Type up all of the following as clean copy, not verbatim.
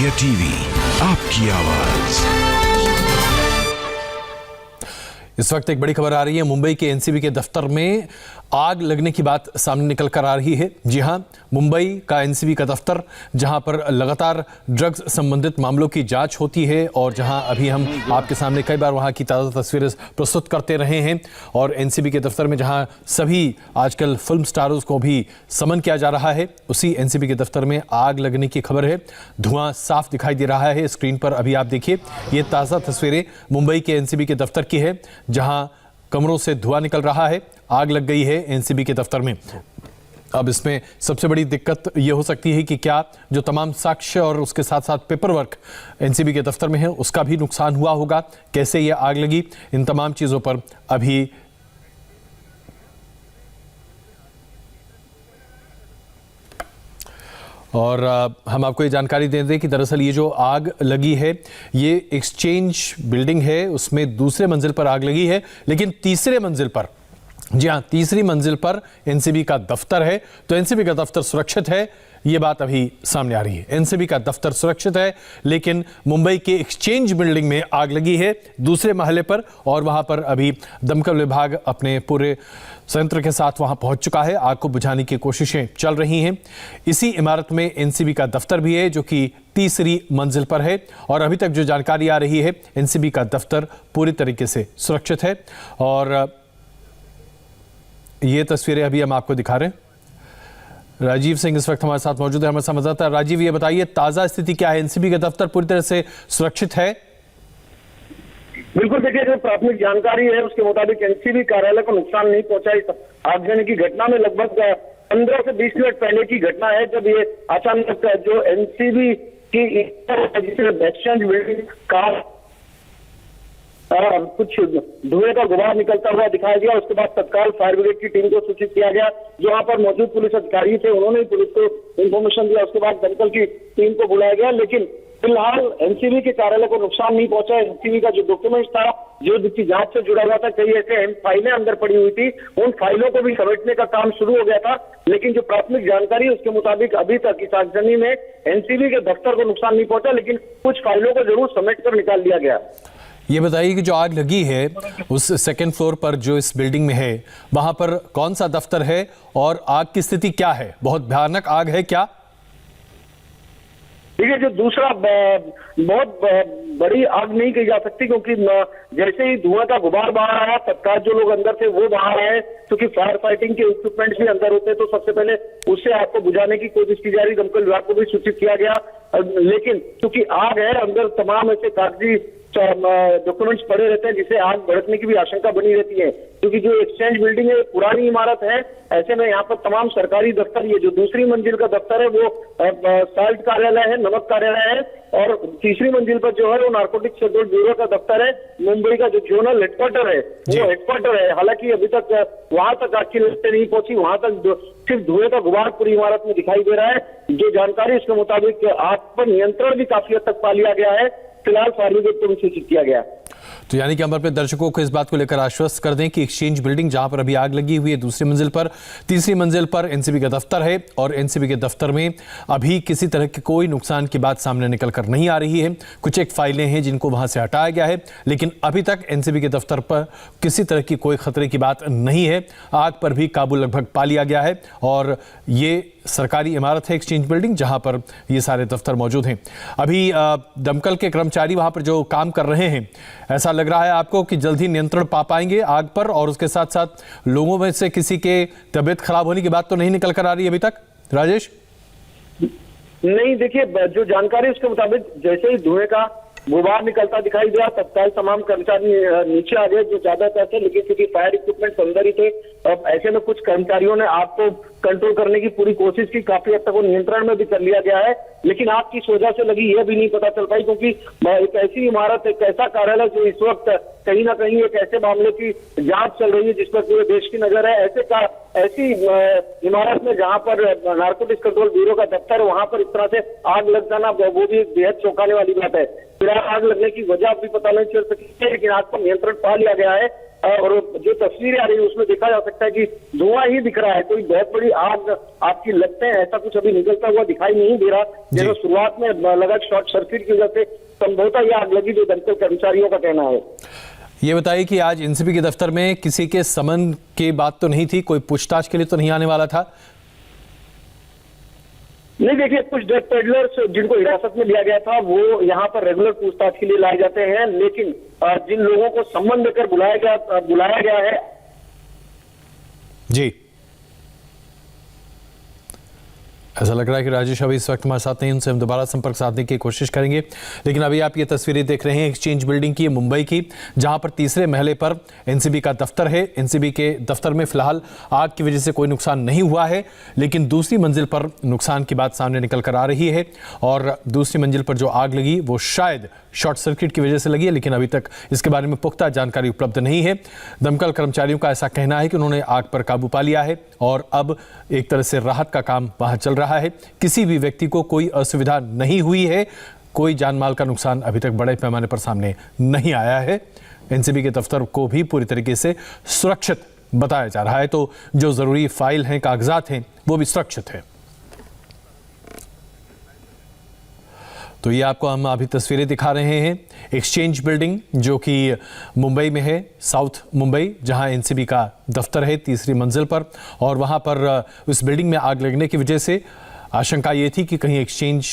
India TV, आपकी आवाज। इस वक्त एक बड़ी खबर आ रही है। मुंबई के एनसीबी के दफ्तर में आग लगने की बात सामने निकल कर आ रही है। जी हां, मुंबई का एनसीबी का दफ्तर, जहां पर लगातार ड्रग्स संबंधित मामलों की जांच होती है और जहां अभी हम आपके सामने कई बार वहां की ताज़ा तस्वीरें प्रस्तुत करते रहे हैं। और एनसीबी के दफ्तर में जहां सभी आजकल फिल्म स्टारों को भी समन किया जा रहा है, उसी एनसीबी के दफ्तर में आग लगने की खबर है। धुआं साफ दिखाई दे रहा है स्क्रीन पर। अभी आप देखिए, ये ताज़ा तस्वीरें मुंबई के एनसीबी के दफ्तर की है, जहां कमरों से धुआं निकल रहा है। आग लग गई है एनसीबी के दफ्तर में। अब इसमें सबसे बड़ी दिक्कत यह हो सकती है कि क्या जो तमाम साक्ष्य और उसके साथ साथ पेपर वर्क एनसीबी के दफ्तर में है, उसका भी नुकसान हुआ होगा। कैसे यह आग लगी, इन तमाम चीजों पर अभी और हम आपको ये जानकारी दे दें कि दरअसल ये जो आग लगी है, ये एक्सचेंज बिल्डिंग है, उसमें दूसरे मंजिल पर आग लगी है, लेकिन तीसरे मंजिल पर, जी हाँ, तीसरी मंजिल पर एनसीबी का दफ्तर है। तो एनसीबी का दफ्तर सुरक्षित है, ये बात अभी सामने आ रही है। एनसीबी का दफ्तर सुरक्षित है, लेकिन मुंबई के एक्सचेंज बिल्डिंग में आग लगी है दूसरे महले पर, और वहां पर अभी दमकल विभाग अपने पूरे संयंत्र के साथ वहां पहुंच चुका है। आग को बुझाने की कोशिशें चल रही हैं। इसी इमारत में एनसीबी का दफ्तर भी है, जो कि तीसरी मंजिल पर है। और अभी तक जो जानकारी आ रही है, एनसीबी का दफ्तर पूरी तरीके से सुरक्षित है। और ये तस्वीरें अभी हम आपको दिखा रहे हैं। राजीव सिंह इस वक्त हमारे साथ मौजूद है, हमारे संवाददाता। राजीव, ये बताइए, ताजा स्थिति क्या है? एनसीबी का दफ्तर पूरी तरह से सुरक्षित है? बिल्कुल, देखिए, जो प्राथमिक जानकारी है उसके मुताबिक एनसीबी कार्यालय को नुकसान नहीं पहुंचा। इस आगजनी की घटना में लगभग 15 से 20 मिनट पहले की घटना है, जब ये अचानक जो एनसीबी की एक्सचेंज बिल्डिंग का कुछ धुएं का गुबार निकलता हुआ दिखाया गया। उसके बाद तत्काल फायर ब्रिगेड की टीम को सूचित किया गया। जो वहां पर मौजूद पुलिस अधिकारी थे, उन्होंने पुलिस को इंफॉर्मेशन दिया। उसके बाद दमकल की टीम को बुलाया गया, लेकिन फिलहाल एनसीबी के कार्यालय को नुकसान नहीं पहुंचा। एनसीबी का जो डॉक्यूमेंट्स था, जो जिसकी जांच से जुड़ा हुआ था, कई ऐसे अहम फाइलें अंदर पड़ी हुई थी, उन फाइलों को भी समेटने का काम शुरू हो गया था। लेकिन जो प्राथमिक जानकारी है उसके मुताबिक अभी तक इस आगजनी में एनसीबी के दफ्तर को नुकसान नहीं पहुंचा, लेकिन कुछ फाइलों को जरूर समेट कर निकाल लिया गया। ये बताइए कि जो आग लगी है उस सेकंड फ्लोर पर जो इस बिल्डिंग में है, वहां पर कौन सा दफ्तर है और आग की स्थिति क्या है? बहुत भयानक आग है क्या? देखिए, जो दूसरा बहुत बड़ी आग नहीं कही जा सकती, क्योंकि जैसे ही धुआं का गुबार बाहर आया, तत्काल जो लोग अंदर थे वो बाहर आए। क्योंकि फायर फाइटिंग के इक्विपमेंट्स भी अंदर होते हैं, तो सबसे पहले उससे आग को बुझाने की कोशिश की जा रही। दमकल विभाग को भी सूचित किया गया, लेकिन क्योंकि आग है, अंदर तमाम ऐसे कागजी डॉक्यूमेंट्स पड़े रहते हैं, जिससे आग भड़कने की भी आशंका बनी रहती है। क्योंकि जो एक्सचेंज बिल्डिंग है, पुरानी इमारत है, ऐसे में यहाँ पर तमाम सरकारी दफ्तर, ये जो दूसरी मंजिल का दफ्तर है वो साल्ट कार्यालय है, नमक कार्यालय है, और तीसरी मंजिल पर जो है वो नारकोटिक्स कंट्रोल ब्यूरो का दफ्तर है। मुंबई का जो जोनल हेडक्वार्टर है वो हेडक्वार्टर है। हालांकि अभी तक वहां तक आग की लपटें नहीं पहुंची, वहां तक सिर्फ धुएं का गुबार पूरी इमारत में दिखाई दे रहा है। जो जानकारी उसके मुताबिक आग पर नियंत्रण भी काफी हद तक पा लिया गया है। फिलहाल फायर ब्रिगेड को भी सूचित किया गया। तो यानी कि हम अपने दर्शकों को इस बात को लेकर आश्वस्त कर दें कि एक्सचेंज बिल्डिंग, जहां पर अभी आग लगी हुई है दूसरी मंजिल पर, तीसरी मंजिल पर एनसीबी का दफ्तर है, और एनसीबी के दफ्तर में अभी किसी तरह की कोई नुकसान की बात सामने निकल कर नहीं आ रही है। कुछ एक फाइलें हैं जिनको वहां से हटाया गया है, लेकिन अभी तक एनसीबी के दफ्तर पर किसी तरह की कोई खतरे की बात नहीं है। आग पर भी काबू लगभग पा लिया गया है, और ये सरकारी इमारत है एक्सचेंज बिल्डिंग, जहां पर ये सारे दफ्तर मौजूद हैं। अभी दमकल के कर्मचारी वहां पर जो काम कर रहे हैं, ऐसा लग रहा है आपको कि जल्द ही नियंत्रण पा पाएंगे आग पर? और उसके साथ साथ लोगों में से किसी के तबीयत खराब होने की बात तो नहीं निकल कर आ रही अभी तक? राजेश, नहीं, देखिए, जो जानकारी उसके मुताबिक जैसे ही धुएं का गुबार निकलता दिखाई दिया, तत्काल तमाम कर्मचारी नीचे आ गए जो ज्यादातर थे, लेकिन क्योंकि फायर इक्विपमेंट अंदर ही थे, अब ऐसे में कुछ कर्मचारियों ने आग को कंट्रोल करने की पूरी कोशिश की। काफी हद तक वो नियंत्रण में भी कर लिया गया है, लेकिन आग किस वजह से लगी यह भी नहीं पता चल पाई। क्योंकि एक ऐसी इमारत, एक ऐसा कार्यालय जो इस वक्त कहीं ना कहीं एक ऐसे मामले की जांच चल रही है जिस पर पूरे देश की नजर है, ऐसी इमारत में जहां पर नारकोटिक्स कंट्रोल ब्यूरो का दफ्तर है, वहां पर इस तरह से आग लग जाना वो भी एक बेहद चौंकाने वाली बात है। फिलहाल आग लगने की वजह भी पता नहीं चल सकी है, लेकिन आग पर नियंत्रण पा लिया गया है। और जो तस्वीरें आ रही है उसमें देखा जा सकता है कि धुआं ही दिख रहा है, कोई बहुत बड़ी आग आपकी लगते हैं ऐसा कुछ अभी निकलता हुआ दिखाई नहीं दे रहा। जैसे शुरुआत में लगा शॉर्ट सर्किट की वजह से संभवतः यह आग लगी, जो दमकल कर्मचारियों का कहना है। ये बताइए कि आज एनसीबी के दफ्तर में किसी के समन की बात तो नहीं थी, कोई पूछताछ के लिए तो नहीं आने वाला था? नहीं, देखिए कुछ ड्रग पेडलर्स जिनको हिरासत में लिया गया था वो यहाँ पर रेगुलर पूछताछ के लिए लाए जाते हैं, लेकिन जिन लोगों को सम्मन देकर बुलाया गया है। जी, ऐसा लग रहा है कि राजेश अभी इस वक्त हमारे साथ नहीं, उनसे हम दोबारा संपर्क साधने की कोशिश करेंगे। लेकिन अभी आप ये तस्वीरें देख रहे हैं एक्सचेंज बिल्डिंग की, मुंबई की, जहां पर तीसरे महले पर एनसीबी का दफ्तर है। एनसीबी के दफ्तर में फिलहाल आग की वजह से कोई नुकसान नहीं हुआ है, लेकिन दूसरी मंजिल पर नुकसान की बात सामने निकल कर आ रही है। और दूसरी मंजिल पर जो आग लगी वो शायद शॉर्ट सर्किट की वजह से लगी है, लेकिन अभी तक इसके बारे में पुख्ता जानकारी उपलब्ध नहीं है। दमकल कर्मचारियों का ऐसा कहना है कि उन्होंने आग पर काबू पा लिया है और अब एक तरह से राहत का काम वहां चल रहा है। किसी भी व्यक्ति को कोई असुविधा नहीं हुई है, कोई जानमाल का नुकसान अभी तक बड़े पैमाने पर सामने नहीं आया है। एनसीबी के दफ्तर को भी पूरी तरीके से सुरक्षित बताया जा रहा है, तो जो जरूरी फाइल हैं, कागजात हैं, वो भी सुरक्षित है। तो ये आपको हम अभी तस्वीरें दिखा रहे हैं एक्सचेंज बिल्डिंग जो कि मुंबई में है, साउथ मुंबई, जहां एनसीबी का दफ्तर है तीसरी मंजिल पर। और वहां पर उस बिल्डिंग में आग लगने की वजह से आशंका ये थी कि कहीं एक्सचेंज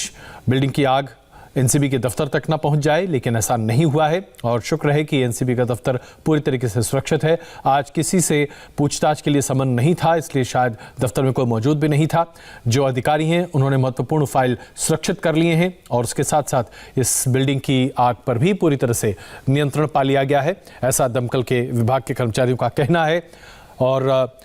बिल्डिंग की आग एनसीबी के दफ्तर तक ना पहुंच जाए, लेकिन ऐसा नहीं हुआ है और शुक्र है कि एनसीबी का दफ्तर पूरी तरीके से सुरक्षित है। आज किसी से पूछताछ के लिए समन नहीं था, इसलिए शायद दफ्तर में कोई मौजूद भी नहीं था। जो अधिकारी हैं उन्होंने महत्वपूर्ण फाइल सुरक्षित कर लिए हैं और उसके साथ साथ इस बिल्डिंग की आग पर भी पूरी तरह से नियंत्रण पा लिया गया है, ऐसा दमकल के विभाग के कर्मचारियों का कहना है। और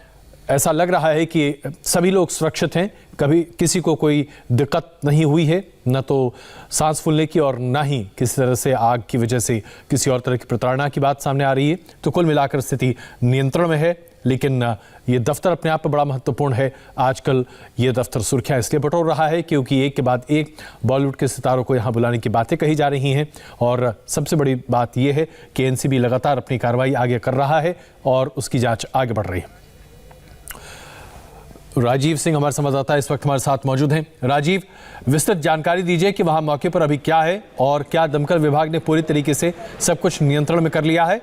ऐसा लग रहा है कि सभी लोग सुरक्षित हैं, कभी किसी को कोई दिक्कत नहीं हुई है, न तो सांस फूलने की और न ही किसी तरह से आग की वजह से किसी और तरह की प्रताड़ना की बात सामने आ रही है। तो कुल मिलाकर स्थिति नियंत्रण में है, लेकिन ये दफ्तर अपने आप में बड़ा महत्वपूर्ण है। आजकल ये दफ्तर सुर्खियां इसलिए बटोर रहा है क्योंकि एक के बाद एक बॉलीवुड के सितारों को यहाँ बुलाने की बातें कही जा रही हैं और सबसे बड़ी बात यह है कि एनसीबी लगातार अपनी कार्रवाई आगे कर रहा है और उसकी जाँच आगे बढ़ रही है। राजीव सिंह हमारे संवाददाता इस वक्त हमारे साथ मौजूद हैं। राजीव, विस्तृत जानकारी दीजिए कि वहां मौके पर अभी क्या है और क्या दमकल विभाग ने पूरी तरीके से सब कुछ नियंत्रण में कर लिया है?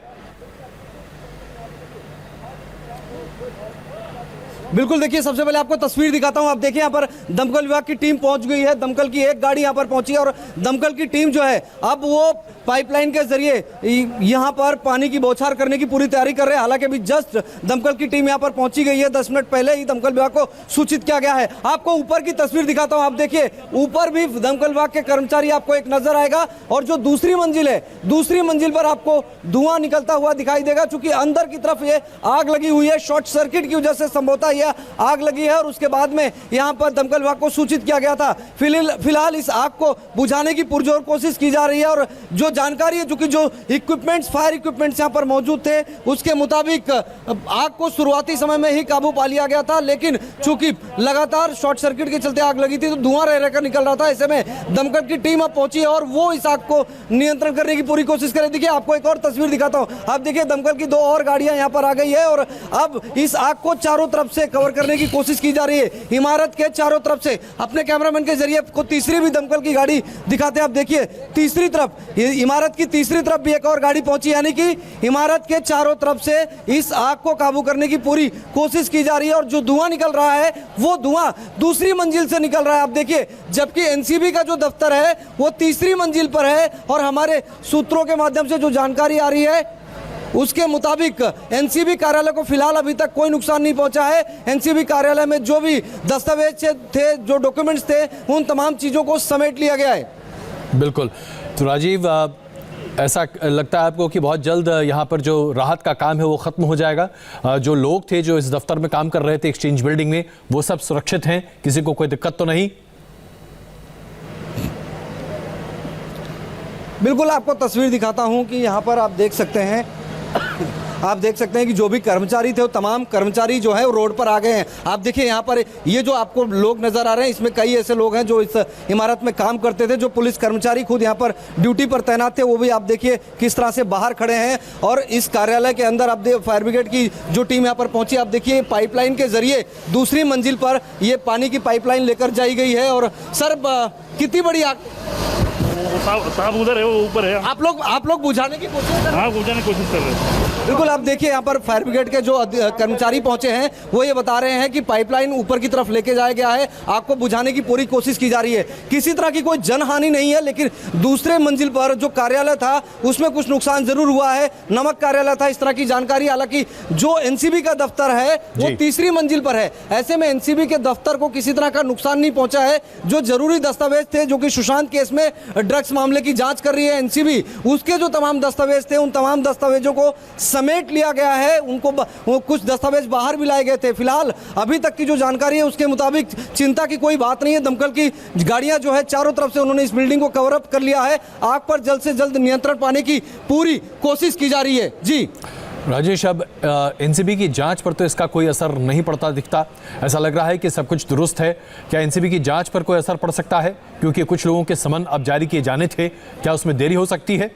बिल्कुल, देखिए सबसे पहले आपको तस्वीर दिखाता हूं। आप देखिए यहाँ पर दमकल विभाग की टीम पहुंच गई है, दमकल की एक गाड़ी यहाँ पर पहुंची है और दमकल की टीम जो है अब वो पाइपलाइन के जरिए यहाँ पर पानी की बौछार करने की पूरी तैयारी कर रहे हैं। हालांकि अभी जस्ट दमकल की टीम यहाँ पर पहुंची गई है, 10 मिनट पहले ही दमकल विभाग को सूचित किया गया है। आपको ऊपर की तस्वीर दिखाता हूँ। आप देखिए ऊपर भी दमकल विभाग के कर्मचारी आपको एक नजर आएगा और जो दूसरी मंजिल है, दूसरी मंजिल पर आपको धुआं निकलता हुआ दिखाई देगा, चूंकि अंदर की तरफ ये आग लगी हुई है, शॉर्ट सर्किट की वजह से संभवतः आग लगी है और उसके बाद में यहां पर दमकल विभाग को सूचित किया गया था। फिलहाल इस आग को बुझाने की पुरजोर कोशिश की जा रही है और जो जानकारी है, चूंकि जो इक्विपमेंट्स, फायर इक्विपमेंट्स यहां पर मौजूद थे, उसके मुताबिक आग को शुरुआती समय में ही काबू पा लिया गया था, लेकिन चूंकि लगातार शॉर्ट सर्किट के चलते आग लगी थी तो धुआं रह रहकर निकल रहा था। ऐसे में दमकल की टीम अब पहुंची है और वो इस आग को नियंत्रण करने की पूरी कोशिश कर रही। देखिए आपको एक और तस्वीर दिखाता हूं। आप देखिए दमकल की 2 और गाड़ियां यहां पर आ गई है और अब इस आग को चारों तरफ से कवर करने की कोशिश की जा रही है। इमारत के चारों तरफ से अपने कैमरामैन के जरिए को तीसरी भी दमकल की गाड़ी दिखाते हैं। आप देखिए तीसरी तरफ, इमारत की तीसरी तरफ भी एक और गाड़ी पहुंची, यानी कि इमारत के चारों तरफ से इस आग को काबू करने की पूरी कोशिश की जा रही है और जो धुआं निकल रहा है वो धुआं दूसरी मंजिल से निकल रहा है। आप देखिए, जबकि एनसीबी का जो दफ्तर है वो तीसरी मंजिल पर है और हमारे सूत्रों के माध्यम से जो जानकारी आ रही है उसके मुताबिक एनसीबी कार्यालय को फिलहाल अभी तक कोई नुकसान नहीं पहुंचा है। एनसीबी कार्यालय में जो भी दस्तावेज थे, जो डॉक्यूमेंट्स थे, उन तमाम चीजों को समेट लिया गया है। बिल्कुल। तो राजीव, ऐसा लगता है आपको कि बहुत जल्द यहाँ पर जो राहत का काम है वो खत्म हो जाएगा? जो लोग थे जो इस दफ्तर में काम कर रहे थे एक्सचेंज बिल्डिंग में, वो सब सुरक्षित हैं, किसी को कोई दिक्कत तो नहीं? बिल्कुल, आपको तस्वीर दिखाता हूं कि यहाँ पर आप देख सकते हैं आप देख सकते हैं कि जो भी कर्मचारी थे वो तमाम कर्मचारी जो है वो रोड पर आ गए हैं। आप देखिए यहाँ पर ये जो आपको लोग नजर आ रहे हैं, इसमें कई ऐसे लोग हैं जो इस इमारत में काम करते थे, जो पुलिस कर्मचारी खुद यहाँ पर ड्यूटी पर तैनात थे, वो भी आप देखिए किस तरह से बाहर खड़े हैं। और इस कार्यालय के अंदर आप फायर ब्रिगेड की जो टीम यहाँ पर पहुंची, आप देखिए पाइपलाइन के जरिए दूसरी मंजिल पर ये पानी की पाइपलाइन लेकर जाई गई है। और सर कितनी बड़ी आग, साहब उधर है, वो ऊपर है। आप लोग बुझाने की कोशिश कर रहे हैं? हाँ, बुझाने की कोशिश कर रहे हैं। बिल्कुल, आप देखिए यहाँ पर फायर ब्रिगेड के जो कर्मचारी पहुंचे हैं वो ये बता रहे हैं कि पाइपलाइन ऊपर की तरफ लेके जाया गया है, आग को बुझाने की पूरी कोशिश की जा रही है। किसी तरह की कोई जनहानि नहीं है, लेकिन दूसरे मंजिल पर जो कार्यालय था उसमें कुछ नुकसान जरूर हुआ है। नमक कार्यालय था, इस तरह की जानकारी। हालांकि जो एनसीबी का दफ्तर है वो तीसरी मंजिल पर है। ऐसे में एनसीबी के दफ्तर को किसी तरह का नुकसान नहीं पहुंचा है। जो जरूरी दस्तावेज थे, जो कि सुशांत केस में ड्रग्स मामले की जांच कर रही है एनसीबी, उसके जो तमाम दस्तावेज थे उन तमाम दस्तावेजों को समेट लिया गया है। उनको कुछ दस्तावेज बाहर भी लाए गए थे। फिलहाल अभी तक की जो जानकारी है उसके मुताबिक चिंता की कोई बात नहीं है। दमकल की गाड़ियां जो है चारों तरफ से उन्होंने इस बिल्डिंग को कवर अप कर लिया है। आग पर जल्द से जल्द नियंत्रण पाने की पूरी कोशिश की जा रही है। जी राजेश, अब एनसीबी की जांच पर तो इसका कोई असर नहीं पड़ता दिखता। ऐसा लग रहा है कि सब कुछ दुरुस्त है। क्या एनसीबी की जांच पर कोई असर पड़ सकता है, क्योंकि कुछ लोगों के समन अब जारी किए जाने थे? क्या उसमें देरी हो सकती है?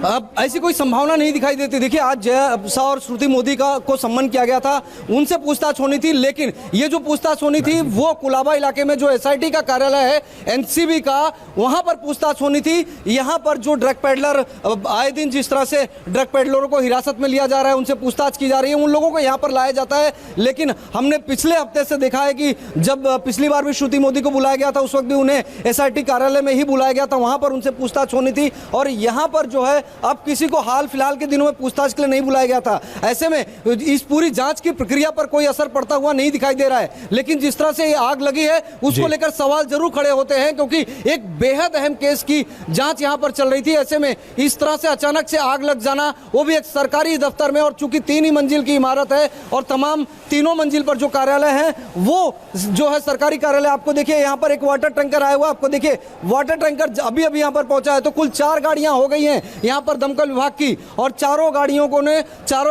अब ऐसी कोई संभावना नहीं दिखाई देती। देखिए, आज जय शाह और श्रुति मोदी को सम्मान किया गया था, उनसे पूछताछ होनी थी, लेकिन ये जो पूछताछ होनी थी वो कुलाबा इलाके में जो एसआईटी का कार्यालय है एनसीबी का, वहां पर पूछताछ होनी थी। यहां पर जो ड्रग पेडलर आए दिन जिस तरह से ड्रग पेडलरों को हिरासत में लिया जा रहा है, उनसे पूछताछ की जा रही है, उन लोगों को यहां पर लाया जाता है। लेकिन हमने पिछले हफ्ते से देखा है कि जब पिछली बार भी श्रुति मोदी को बुलाया गया था, उस वक्त भी उन्हें एसआईटी कार्यालय में ही बुलाया गया था, वहां पर उनसे पूछताछ होनी थी। और यहां पर जो है अब किसी को हाल फिलहाल के दिनों में पूछताछ के लिए नहीं बुलाया गया था। ऐसे में इस पूरी जांच की प्रक्रिया पर कोई असर पड़ता हुआ नहीं दिखाई दे रहा है। लेकिन जिस तरह से ये आग लगी है उसको लेकर सवाल जरूर खड़े होते हैं, क्योंकि एक बेहद अहम केस की जांच यहां पर चल रही थी। ऐसे में इस तरह से अचानक से आग लग जाना, वो भी एक सरकारी दफ्तर में, और चूंकि 3 ही मंजिल की इमारत है और तमाम तीनों मंजिल पर जो कार्यालय है वो जो है सरकारी कार्यालय। आपको देखिए यहाँ पर एक वाटर टैंकर आया हुआ, आपको देखिए वाटर टैंकर अभी अभी यहाँ पर पहुंचा है। तो कुल 4 गाड़ियां हो गई हैं यहाँ पर दमकल विभाग की, और चारों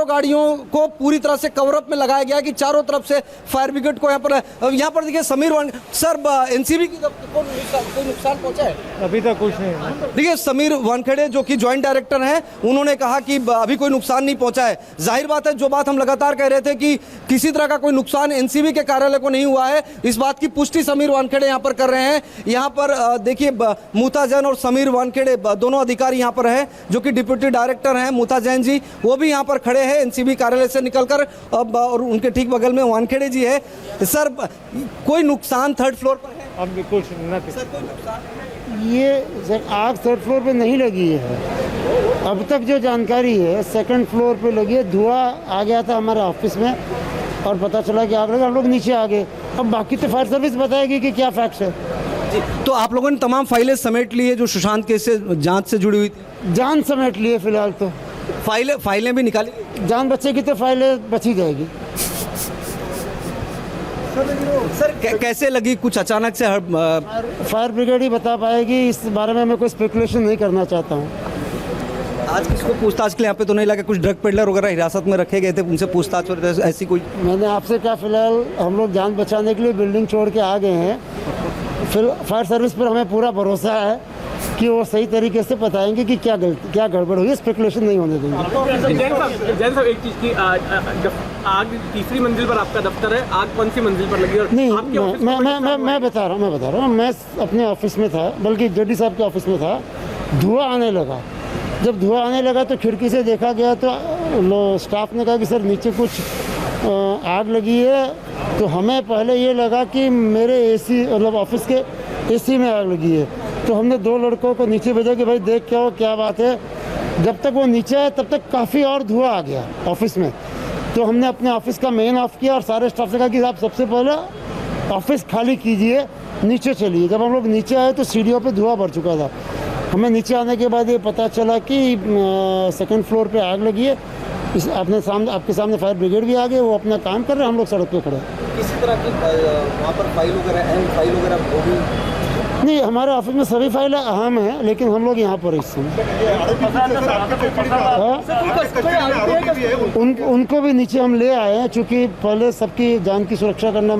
गाड़ियों को पूरी तरह से कवरअप में लगाया गया कि चारों तरफ से फायर ब्रिगेड को यहाँ पर देखिए समीर सर, एनसीबी की को कोई नुकसान पहुंचा है? अभी तक कुछ नहीं। देखिए, समीर वानखेड़े जो कि ज्वाइंट डायरेक्टर हैं, उन्होंने कहा कि अभी कोई नुकसान नहीं पहुंचा है। जाहिर बात है, जो बात हम लगातार कह रहे थे कि किसी तरह का कोई नुकसान एनसीबी के कार्यालय को नहीं हुआ है, इस बात की पुष्टि समीर वानखेड़े यहाँ पर कर रहे हैं। यहाँ पर देखिए मूता जैन और समीर वानखेड़े दोनों अधिकारी यहाँ पर हैं, जो कि डिप्टी डायरेक्टर हैं। मूता जैन जी वो भी यहाँ पर खड़े हैं एनसीबी कार्यालय से निकलकर, और उनके ठीक बगल में वानखेड़े जी है। सर, कोई नुकसान 3rd फ्लोर पर है? अब कुछ नहीं। सर, कोई नुकसान? ये आग 3rd फ्लोर पे नहीं लगी है। अब तक जो जानकारी है 2nd फ्लोर पे लगी है। धुआं आ गया था हमारे ऑफिस में और पता चला कि आग लगा, हम लोग नीचे आ गए। अब बाकी तो फायर सर्विस बताएगी कि क्या फैक्ट्स है। तो आप लोगों ने तमाम फाइलें समेट ली है जो सुशांत केस से जांच से जुड़ी हुई थी? जान समेट लिए फिलहाल तो। फाइलें भी निकाली? जान बचेगी तो फाइलें बची जाएगी। सर, कैसे लगी? कुछ अचानक से फायर ब्रिगेड ही बता पाएगी, इस बारे में मैं कोई स्पेकुलेशन नहीं करना चाहता हूँ। आज किसको पूछताछ के लिए यहाँ पे तो नहीं लगा? कुछ ड्रग पेडलर वगैरह हिरासत में रखे गए थे, उनसे पूछताछ हो रही थी, ऐसी कोई? मैंने आपसे कहा फिलहाल हम लोग जान बचाने के लिए बिल्डिंग छोड़ के आ गए हैं। फिर फायर सर्विस पर हमें पूरा भरोसा है कि वो सही तरीके से बताएंगे कि क्या गड़बड़ हुई है। स्पेकुलेशन नहीं होने देंगे। जैन साहब, एक चीज़ की आग तीसरी मंजिल पर आपका दफ्तर है, आग कौन सी मंजिल पर लगी? और नहीं, मैं बता रहा हूँ। मैं अपने ऑफिस में था, बल्कि जेडी साहब के ऑफिस में था। धुआं आने लगा। जब धुआं आने लगा तो खिड़की से देखा गया तो स्टाफ ने कहा कि सर नीचे कुछ आग लगी है। तो हमें पहले ये लगा कि मेरे एसी मतलब ऑफिस के एसी में आग लगी है। तो हमने 2 लड़कों को नीचे भेजा कि भाई देख क्या बात है। जब तक वो नीचे आए तब तक काफ़ी और धुआं आ गया ऑफिस में। तो हमने अपने ऑफिस का मेन ऑफ किया और सारे स्टाफ से कहा कि आप सबसे पहले ऑफिस खाली कीजिए, नीचे चलिए। जब हम लोग नीचे आए तो सीढ़ियों पे धुआं भर चुका था। हमें नीचे आने के बाद ये पता चला कि 2nd फ्लोर पे आग लगी है। आपके सामने फायर ब्रिगेड भी आ गए, वो अपना काम कर रहे हैं, हम लोग सड़क पे खड़े हैं। किसी तरह की वहाँ पर फाइल वगैरह होगी? नहीं, हमारे ऑफिस में सभी फाइलें अहम हैं, लेकिन हम लोग यहाँ पर इस समय उनको भी नीचे हम ले आए हैं, चूँकि पहले सबकी जान की सुरक्षा करना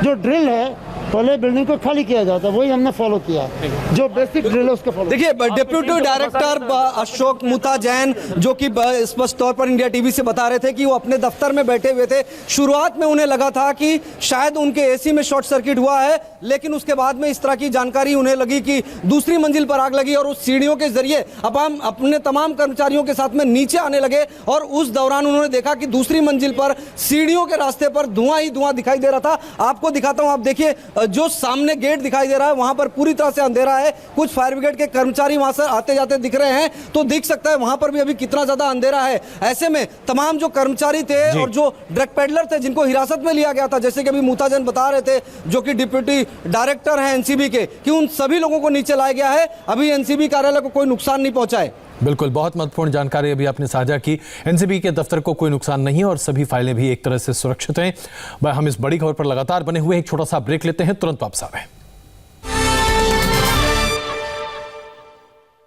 जो ड्रिल है, पहले बिल्डिंग को खाली किया जाता है, वही हमने फॉलो किया, जो बेसिक ड्रिल है उसको फॉलो। देखिए, डिप्टी डायरेक्टर अशोक मुता जैन जो कि स्पष्ट तौर पर इंडिया टीवी से बता रहे थे कि वो अपने दफ्तर में बैठे हुए थे। शुरुआत में उन्हें लगा था कि शायद उनके एसी में शॉर्ट सर्किट हुआ है, लेकिन उसके बाद में इस तरह की जानकारी उन्हें लगी कि दूसरी मंजिल पर आग लगी और उस सीढ़ियों के जरिए अब हम अपने तमाम कर्मचारियों के साथ में नीचे आने लगे और उस दौरान उन्होंने देखा कि दूसरी मंजिल पर सीढ़ियों के रास्ते पर धुआं ही धुआं दिखाई दे रहा था। आपको दिखाता हूं, आप देखिए जो सामने गेट दिखाई दे रहा है वहां पर पूरी तरह से अंधेरा है। कुछ फायर ब्रिगेड के कर्मचारी वहां से आते जाते दिख रहे हैं, तो दिख सकता है वहां पर भी अभी कितना ज्यादा अंधेरा है। ऐसे में तमाम जो कर्मचारी थे और जो ड्रग पेडलर थे जिनको हिरासत में लिया गया था, जैसे कि अभी मुताजन बता रहे थे जो कि डिप्टी डायरेक्टर हैं एनसीबी के, कि उन सभी लोगों को नीचे लाया गया है। अभी एनसीबी कार्यालय को कोई नुकसान नहीं पहुंचा है। बिल्कुल, बहुत महत्वपूर्ण जानकारी अभी आपने साझा की। एनसीबी के दफ्तर को कोई नुकसान नहीं है और सभी फाइलें भी एक तरह से सुरक्षित हैं। हम इस बड़ी खबर पर लगातार बने हुए एक छोटा सा ब्रेक लेते हैं, तुरंत वापस आ रहे हैं।